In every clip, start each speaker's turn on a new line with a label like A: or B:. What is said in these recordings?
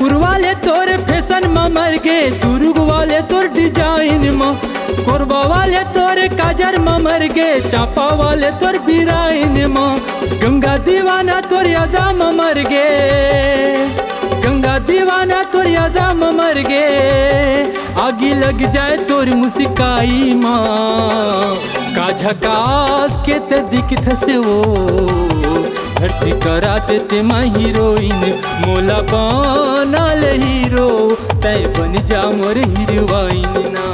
A: रायपुर वाले तोरे फैशन में मर गे, दुर्ग वाले तोर डिजाइन में, कोरबा वाले तोरे काजर में मर गे, चांपा वाले तोर बिराइन में, गंगा दीवाना तोर यादा में मर गे, गंगा दीवाना तोर यादा में मर गे, आगी लग जाए तोर मुस्काई माँ, का झकास के ते दिखत से वो भर्ती करा देते माँ हीरोइन, मोला बना ले हीरो तय बन जा मोर हीरोइन ना।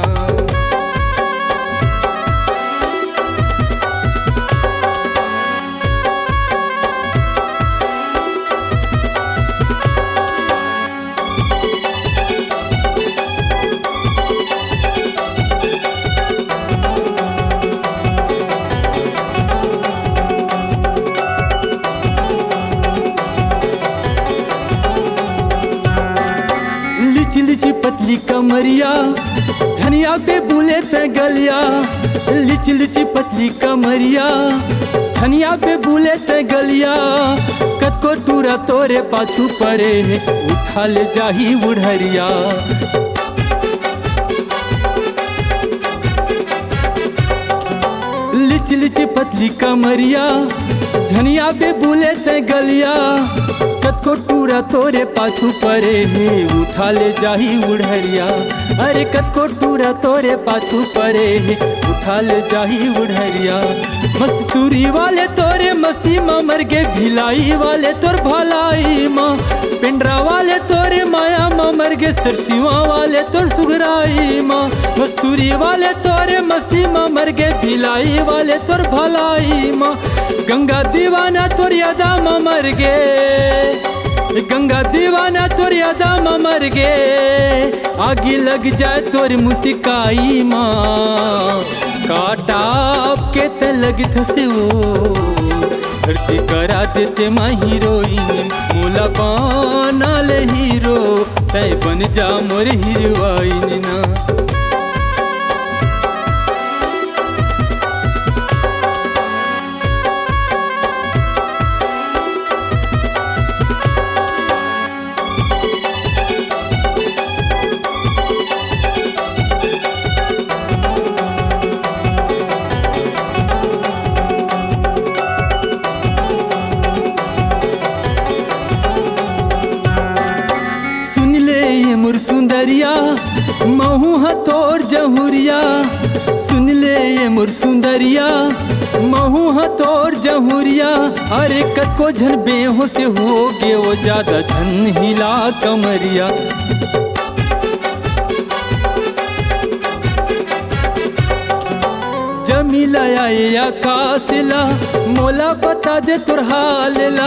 A: लिची पतली कमरिया धनिया पे बुले ते गलिया, लिची लिची पतली कमरिया धनिया पे बुले ते गलिया, कद को टूरा तोरे पाछू परे उठा ले जाही उड़हरिया। लिची लिची पतली कमरिया धनिया पे बुले ते गलिया, कद को टूरा तोरे पाछू परे है उठा ले जाही उड़हरिया, अरे कद को टूरा तोरे पाछू परे है उठा ले जाही उड़हरिया। मस्तूरी वाले तोरे मस्ती में मर गे, भिलाई वाले तोर भलाई माँ, पिंडरा वाले तोरे माया में मर गे, सरसिवा वाले तोर सुगराई माँ, मस्तूरी वाले तोरे मस्ती में मर गे, भिलाई वाले तोर भलाई माँ, गंगा दीवाना तोर यादा में मर गे, गंगा दीवाना तोर यादा में मर गे, आगी लग जाए तोर मुस्काई माँ, काटा के ते लगत से वो भर्ती करा देते माँ हीरोइन, मोला बना ले हीरो तय बन जा मोर हीरोइन ना। मोर सुंदरिया महू हतोर जहुरिया, सुन ले ये मोर सुंदरिया महू हतोर जहुरिया, अरे कद को झन बेहो से हो गे वो ज्यादा झन हिला कमरिया। जमीला या कासिला मोला बता दे तोर हालेला,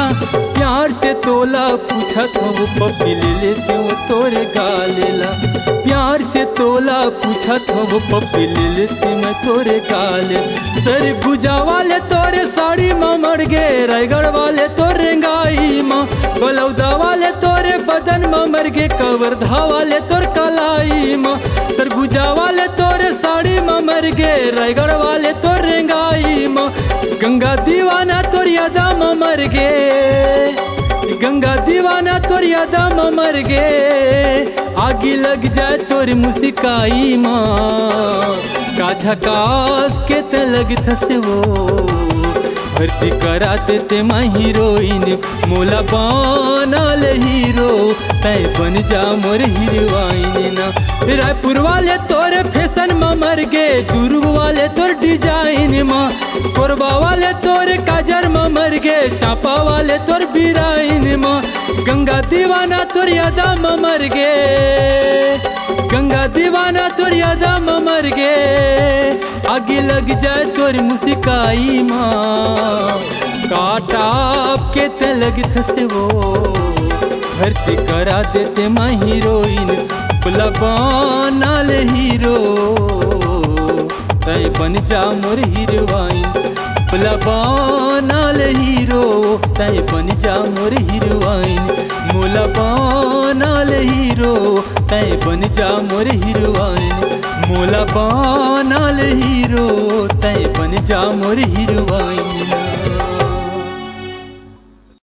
A: प्यार से तोला पूछत हो पप्पी ले लेते वो तोरे गालेला, प्यार से तोला पूछत हो पप्पी ले लेते मैं तोरे गाले। सर गुजा वाले तोरे साड़ी माँ मर गे, रायगढ़ वाले तोरे रेंगाई माँ, बलौदा वाले तोरे बदन माँ मर गे, कवर्धा वाले तोर कलाई माँ, सरगुजा वाले तोरे साड़ी माँ मर गे, रायगढ़ वाले तोर रेंगाई माँ, गंगा दीवाना तोर यादा में मर गे, गंगा दीवाना तोर यादा में मर गे, आगी लग जाए तोर मुस्काई माँ, का झकास के ते लगत से वो भर्ती करा देते माँ हीरोइन, मोला बना ले हीरो तय बन जा मोर हीरोइन ना। रायपुर वाले तोरे फैशन में मर गे, दुर्ग वाले तोर डिजाइन माँ, कोरबा वाले तोरे काजर में मर गे, चांपा वाले तोर बिराइन माँ, गंगा दीवाना तोर यादा में मर गे, गंगा दीवाना तोर यादा में मर गे, आगे लग जाए तोर मुस्काई माँ, काटा के ते लगत से वो भर्ती करा देते माँ हीरोइन, बोला बना ले हीरो तय बन जा मोर हीरोइन, बोला बना ले हीरो तय बन जा मोर हीरोइन, मोला बना ले हीरो तय बन जा मोर हीरोइन, मोला बना ले हीरो तय बन जा मोर हीरोइन।